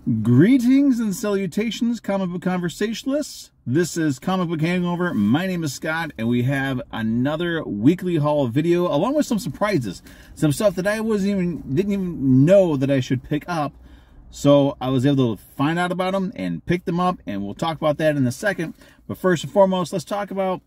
Greetings and salutations, comic book conversationalists. This is Comic Book Hangover. My name is Scott, and we have another weekly haul video, along with some surprises, some stuff that I didn't even know that I should pick up. So I was able to find out about them and pick them up, and we'll talk about that in a second. But first and foremost, let's talk about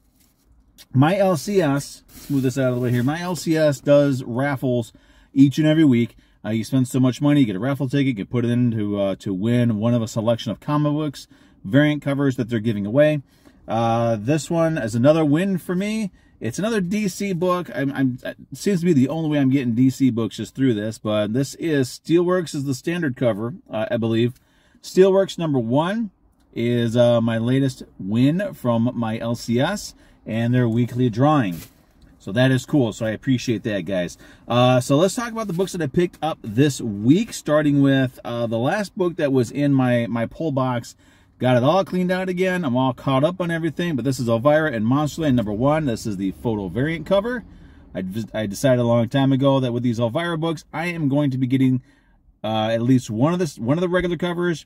my LCS. Move this out of the way here. My LCS does raffles each and every week. You spend so much money, you get a raffle ticket, you can put it in to win one of a selection of comic books, variant covers that they're giving away. This one is another win for me. It's another DC book. It seems to be the only way I'm getting DC books just through this, but this is Steelworks is the standard cover, I believe. Steelworks #1 is my latest win from my LCS, and their weekly drawing. So that is cool. So I appreciate that, guys. So let's talk about the books that I picked up this week, starting with the last book that was in my pull box. Got it all cleaned out again. I'm all caught up on everything, but this is Elvira and Monsterland #1. This is the photo variant cover. I decided a long time ago that with these Elvira books, I am going to be getting at least one of the regular covers.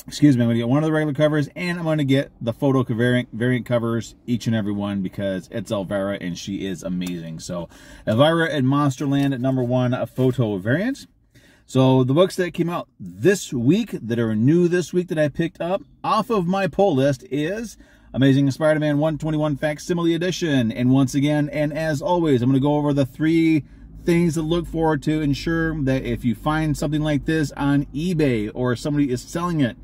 Excuse me, I'm going to get one of the regular covers, and I'm going to get the photo variant covers, each and every one, because it's Elvira, and she is amazing. So, Elvira and Monsterland at #1, a photo variant. So, the books that came out this week, that are new this week, that I picked up off of my pull list is Amazing Spider-Man 121 Facsimile Edition. And once again, and as always, I'm going to go over the 3 things to look for to ensure that if you find something like this on eBay or somebody is selling it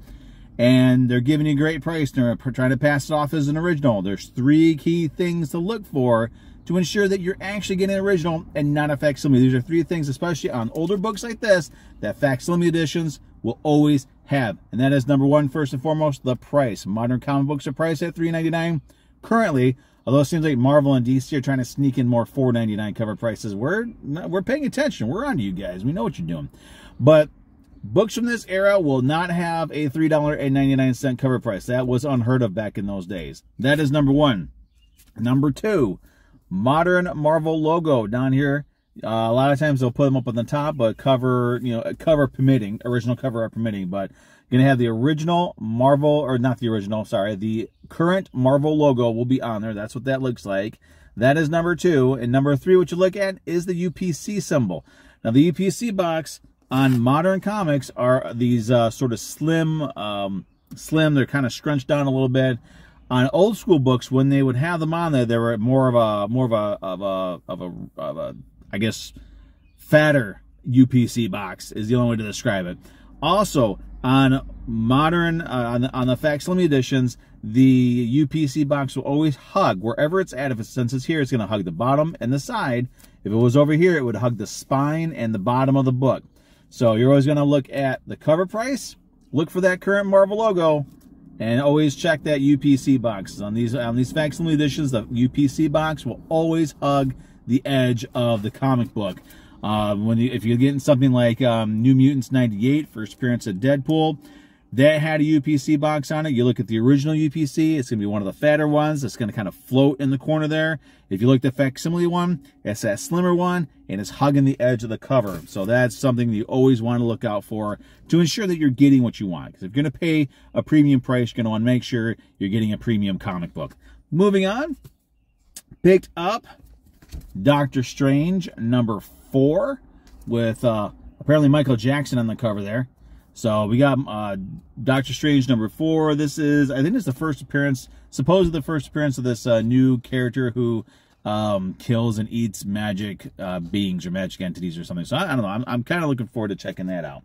and they're giving you a great price and they're trying to pass it off as an original, there's 3 key things to look for to ensure that you're actually getting an original and not a facsimile. These are 3 things, especially on older books like this, that facsimile editions will always have. And that is #1, first and foremost, the price. Modern comic books are priced at $3.99 currently. Although it seems like Marvel and DC are trying to sneak in more $4.99 cover prices. We're paying attention. We're on to you guys. We know what you're doing. But books from this era will not have a $3.99 cover price. That was unheard of back in those days. That is #1. #2, modern Marvel logo down here. A lot of times they'll put them up on the top, but cover permitting, original cover are permitting. But gonna have the original Marvel, or not the original, sorry, the current Marvel logo will be on there. That's what that looks like. That is -- and #3, what you look at is the UPC symbol. Now the UPC box on modern comics are these sort of slim. They're kind of scrunched down a little bit. On old school books, when they would have them on there, they were more of a I guess fatter UPC box is the only way to describe it. Also, on modern, on the facsimile editions, the UPC box will always hug wherever it's at. Since it's here, it's going to hug the bottom and the side. If it was over here, it would hug the spine and the bottom of the book. So you're always going to look at the cover price, look for that current Marvel logo, and always check that UPC box. On these facsimile editions, the UPC box will always hug the edge of the comic book. If you're getting something like New Mutants '98, first appearance of Deadpool, that had a UPC box on it. You look at the original UPC, it's going to be one of the fatter ones. It's going to kind of float in the corner there. If you look at the facsimile one, it's that slimmer one, and it's hugging the edge of the cover. So that's something that you always want to look out for to ensure that you're getting what you want. Because if you're going to pay a premium price, you're going to want to make sure you're getting a premium comic book. Moving on, picked up Doctor Strange #4 with apparently Michael Jackson on the cover there. So we got Doctor Strange #4. This is, I think it's the first appearance, supposedly the first appearance of this new character who kills and eats magic beings or magic entities or something. So I don't know. I'm kind of looking forward to checking that out.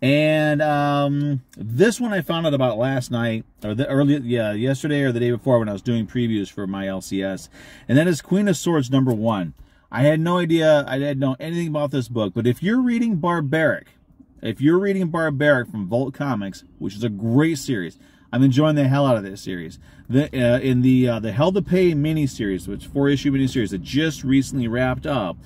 And this one I found out about last night, or yesterday or the day before when I was doing previews for my LCS, and that is Queen of Swords #1. I had no idea, I didn't know anything about this book, but if you're reading Barbaric from Vault Comics, which is a great series, I'm enjoying the hell out of this series. In the Hell to Pay miniseries, which 4-issue miniseries that just recently wrapped up,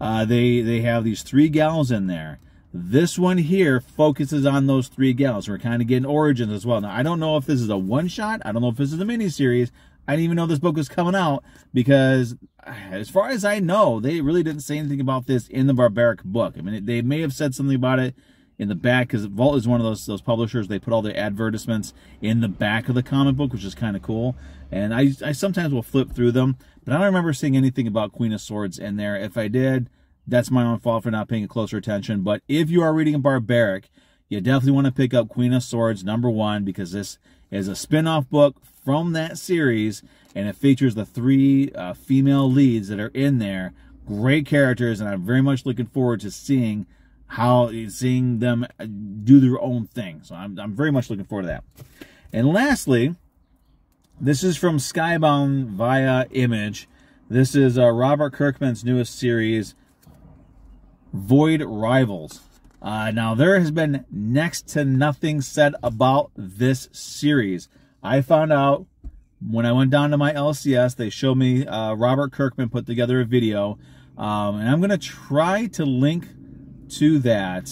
they have these 3 gals in there. This one here focuses on those 3 gals. We're kind of getting origins as well. Now, I don't know if this is a one-shot. I don't know if this is a miniseries. I didn't even know this book was coming out because, as far as I know, they really didn't say anything about this in the Barbaric book. I mean, they may have said something about it in the back, because Vault is one of those publishers. They put all their advertisements in the back of the comic book, which is kind of cool. And I sometimes will flip through them, but I don't remember seeing anything about Queen of Swords in there. If I did, that's my own fault for not paying closer attention. But if you are reading a barbaric, you definitely want to pick up Queen of Swords #1, because this is a spin-off book from that series, and it features the 3 female leads that are in there. Great characters, and I'm very much looking forward to seeing them do their own thing. So I'm very much looking forward to that. And lastly, this is from Skybound via Image. This is Robert Kirkman's newest series, Void Rivals. Now, there has been next to nothing said about this series. I found out when I went down to my LCS, they showed me Robert Kirkman put together a video, and I'm going to try to link to that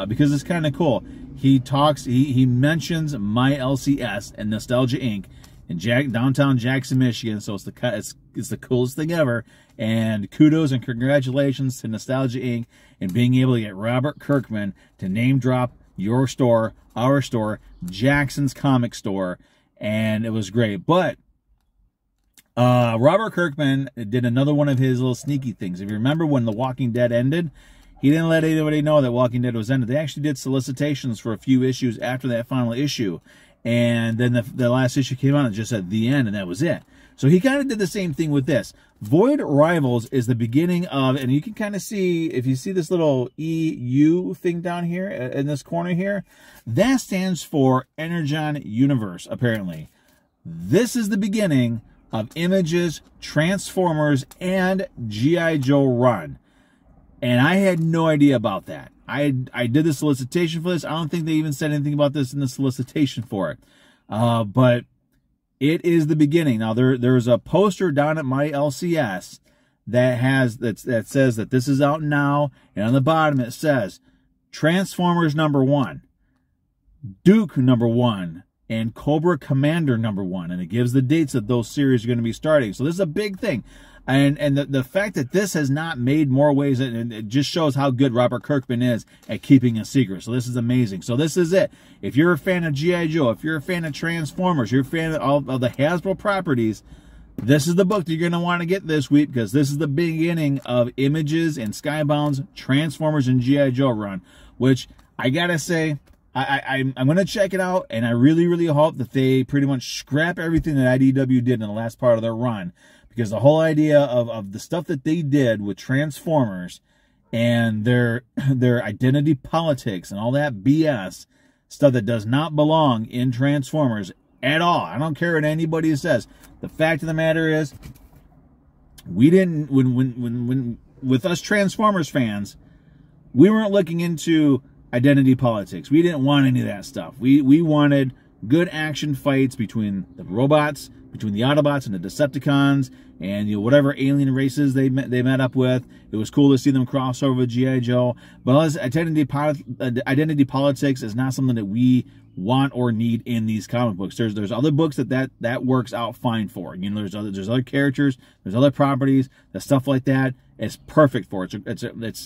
because it's kind of cool. He mentions my LCS and Nostalgia Inc. in downtown Jackson, Michigan, so it's the coolest thing ever. And kudos and congratulations to Nostalgia Inc. and being able to get Robert Kirkman to name drop your store, our store, Jackson's Comic Store, and it was great. But Robert Kirkman did another one of his little sneaky things. If you remember when The Walking Dead ended, he didn't let anybody know that Walking Dead was ended. They actually did solicitations for a few issues after that final issue, and then the last issue came out and just said the end, and that was it. So he kind of did the same thing with this. Void Rivals is the beginning of, and you can kind of see, if you see this little EU thing down here in this corner here, that stands for Energon Universe, apparently. This is the beginning of Image's Transformers and G.I. Joe run. And I had no idea about that. I did the solicitation for this. I don't think they even said anything about this in the solicitation for it. But it is the beginning. Now, there's a poster down at my LCS that says that this is out now, and on the bottom it says Transformers #1, Duke #1, and Cobra Commander #1, and it gives the dates that those series are going to be starting. So this is a big thing. And the fact that this has not made more waves, and it just shows how good Robert Kirkman is at keeping a secret. So this is amazing. So this is it. If you're a fan of G.I. Joe, if you're a fan of Transformers, you're a fan of the Hasbro properties, this is the book that you're going to want to get this week, because this is the beginning of Images and Skybound's Transformers and G.I. Joe run, which I got to say, I'm going to check it out, and I really, really hope that they pretty much scrap everything that IDW did in the last part of their run. Because the whole idea of the stuff that they did with Transformers and their identity politics and all that BS, stuff that does not belong in Transformers at all. I don't care what anybody says. The fact of the matter is, we didn't, when with us Transformers fans, we weren't looking into identity politics. We didn't want any of that stuff. We wanted good action fights between the robots, between the Autobots and the Decepticons, and whatever alien races they met up with. It was cool to see them cross over with G.I. Joe. But identity politics is not something that we want or need in these comic books. There's other books that works out fine for. There's other characters, there's other properties, the stuff like that is perfect for it.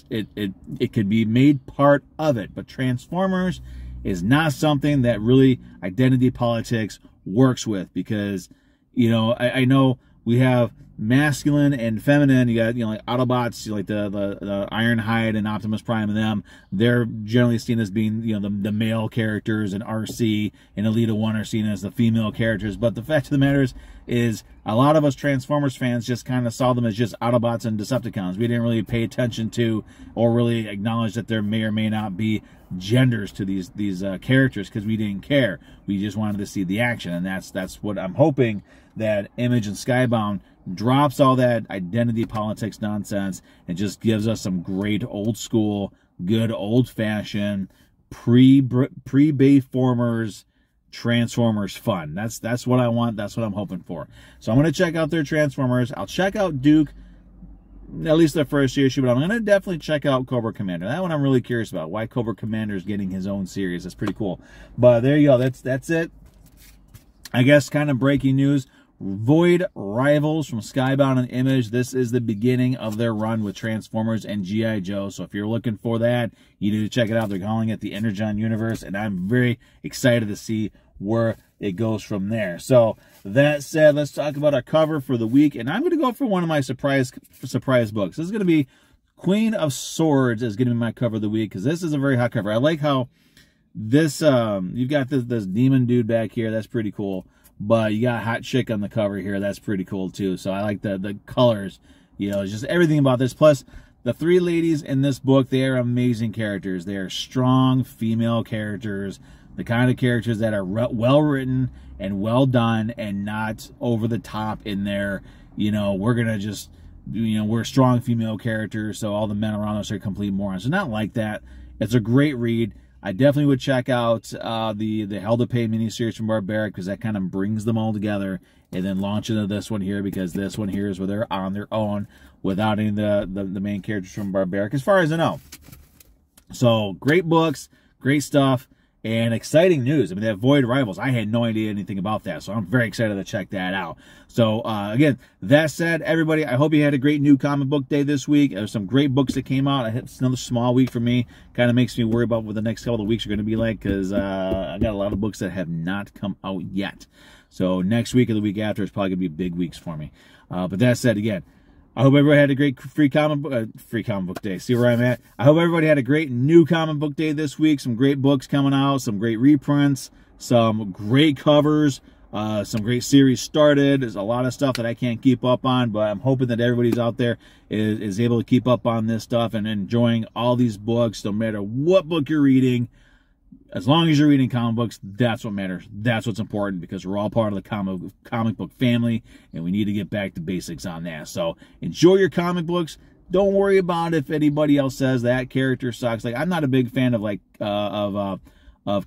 It could be made part of it. But Transformers is not something that really identity politics works with, because I know we have masculine and feminine. You got like Autobots, like the Ironhide and Optimus Prime, and them. They're generally seen as being the male characters, and RC and Elita 1 are seen as the female characters. But the fact of the matter is a lot of us Transformers fans just kind of saw them as just Autobots and Decepticons. We didn't really pay attention to or really acknowledge that there may or may not be genders to these characters, because we didn't care. We just wanted to see the action, and that's what I'm hoping that Image and Skybound drops all that identity politics nonsense and just gives us some great old school, good old fashioned pre-Bayformers Transformers fun. That's what I want. That's what I'm hoping for. So I'm going to check out their Transformers. I'll check out Duke, at least the first issue, but I'm going to definitely check out Cobra Commander. That one I'm really curious about, why Cobra Commander is getting his own series. That's pretty cool. But there you go. That's it. I guess kind of breaking news. Void Rivals from Skybound and Image. This is the beginning of their run with Transformers and G.I. Joe. So if you're looking for that, you need to check it out. They're calling it the Energon Universe, and I'm very excited to see where it goes from there. So that said, let's talk about our cover for the week, and I'm going to go for one of my surprise books. This is going to be Queen of Swords is going to be my cover of the week, because this is a very hot cover. I like how this you've got this demon dude back here. That's pretty cool. But you got a hot chick on the cover here. That's pretty cool, too. So I like the colors. You know, just everything about this. Plus, the three ladies in this book, they are amazing characters. They are strong female characters. The kind of characters that are well-written and well done and not over the top in there. You know, we're going to just, you know, we're strong female characters, so all the men around us are complete morons. So not like that. It's a great read. I definitely would check out the Hell to Pay miniseries from Barbaric, because that kind of brings them all together, and then launch into this one here, because this one here is where they're on their own without any of the main characters from Barbaric, as far as I know. So great books, great stuff, and exciting news. I mean, that Void Rivals, I had no idea anything about that, so I'm very excited to check that out. So, again, that said, everybody, I hope you had a great new comic book day this week. There's some great books that came out. It's another small week for me. Kind of makes me worry about what the next couple of weeks are going to be like, because I got a lot of books that have not come out yet. So next week or the week after is probably going to be big weeks for me. But that said, again, I hope everybody had a great free comic book day. See where I'm at? I hope everybody had a great new comic book day this week. Some great books coming out, some great reprints, some great covers, some great series started. There's a lot of stuff that I can't keep up on, but I'm hoping that everybody's out there is able to keep up on this stuff and enjoying all these books, no matter what book you're reading. As long as you're reading comic books, that's what matters. That's what's important, because we're all part of the comic book family, and we need to get back to basics on that. So enjoy your comic books. Don't worry about if anybody else says that character sucks. Like, I'm not a big fan of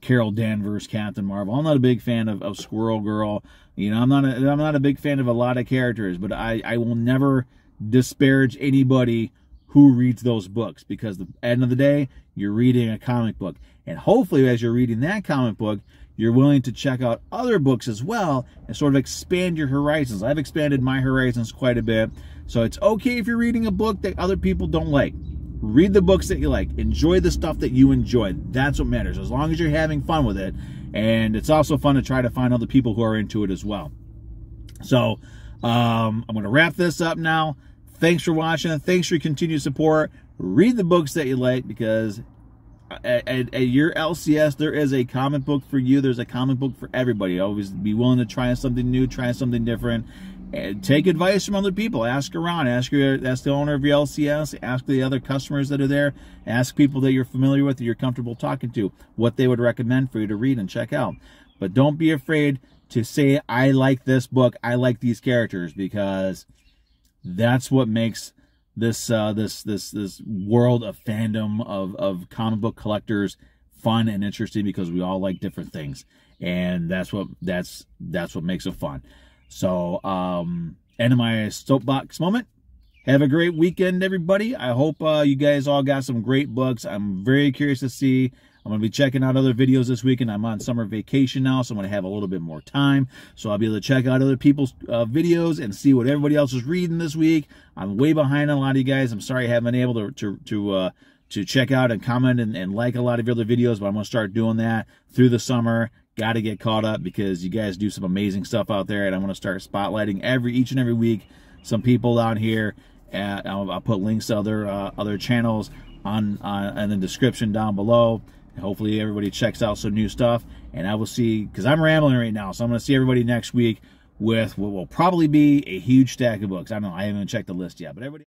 Carol Danvers, Captain Marvel. I'm not a big fan of Squirrel Girl. You know, I'm not a big fan of a lot of characters, but I will never disparage anybody who reads those books, because at the end of the day, you're reading a comic book. And hopefully, as you're reading that comic book, you're willing to check out other books as well and sort of expand your horizons. I've expanded my horizons quite a bit. So it's okay if you're reading a book that other people don't like. Read the books that you like. Enjoy the stuff that you enjoy. That's what matters, as long as you're having fun with it. And it's also fun to try to find other people who are into it as well. So I'm going to wrap this up now. Thanks for watching. Thanks for your continued support. Read the books that you like, because at your LCS, there is a comic book for you. There's a comic book for everybody. Always be willing to try something new, try something different, and take advice from other people. Ask around. Ask the owner of your LCS. Ask the other customers that are there. Ask people that you're familiar with, that you're comfortable talking to, what they would recommend for you to read and check out. But don't be afraid to say, I like this book, I like these characters, because that's what makes this world of fandom of comic book collectors fun and interesting, because we all like different things, and that's what makes it fun. So end of my soapbox moment. Have a great weekend, everybody. I hope you guys all got some great books. I'm very curious to see. I'm going to be checking out other videos this weekend. I'm on summer vacation now, so I'm going to have a little bit more time. So I'll be able to check out other people's videos and see what everybody else is reading this week. I'm way behind on a lot of you guys. I'm sorry I haven't been able to check out and comment and like a lot of your other videos, but I'm going to start doing that through the summer. Got to get caught up, because you guys do some amazing stuff out there, and I'm going to start spotlighting each and every week some people down here. I'll put links to other channels in the description down below. Hopefully everybody checks out some new stuff, and I will see, because I'm rambling right now, so I'm going to see everybody next week with what will probably be a huge stack of books. I don't know, I haven't checked the list yet, but everybody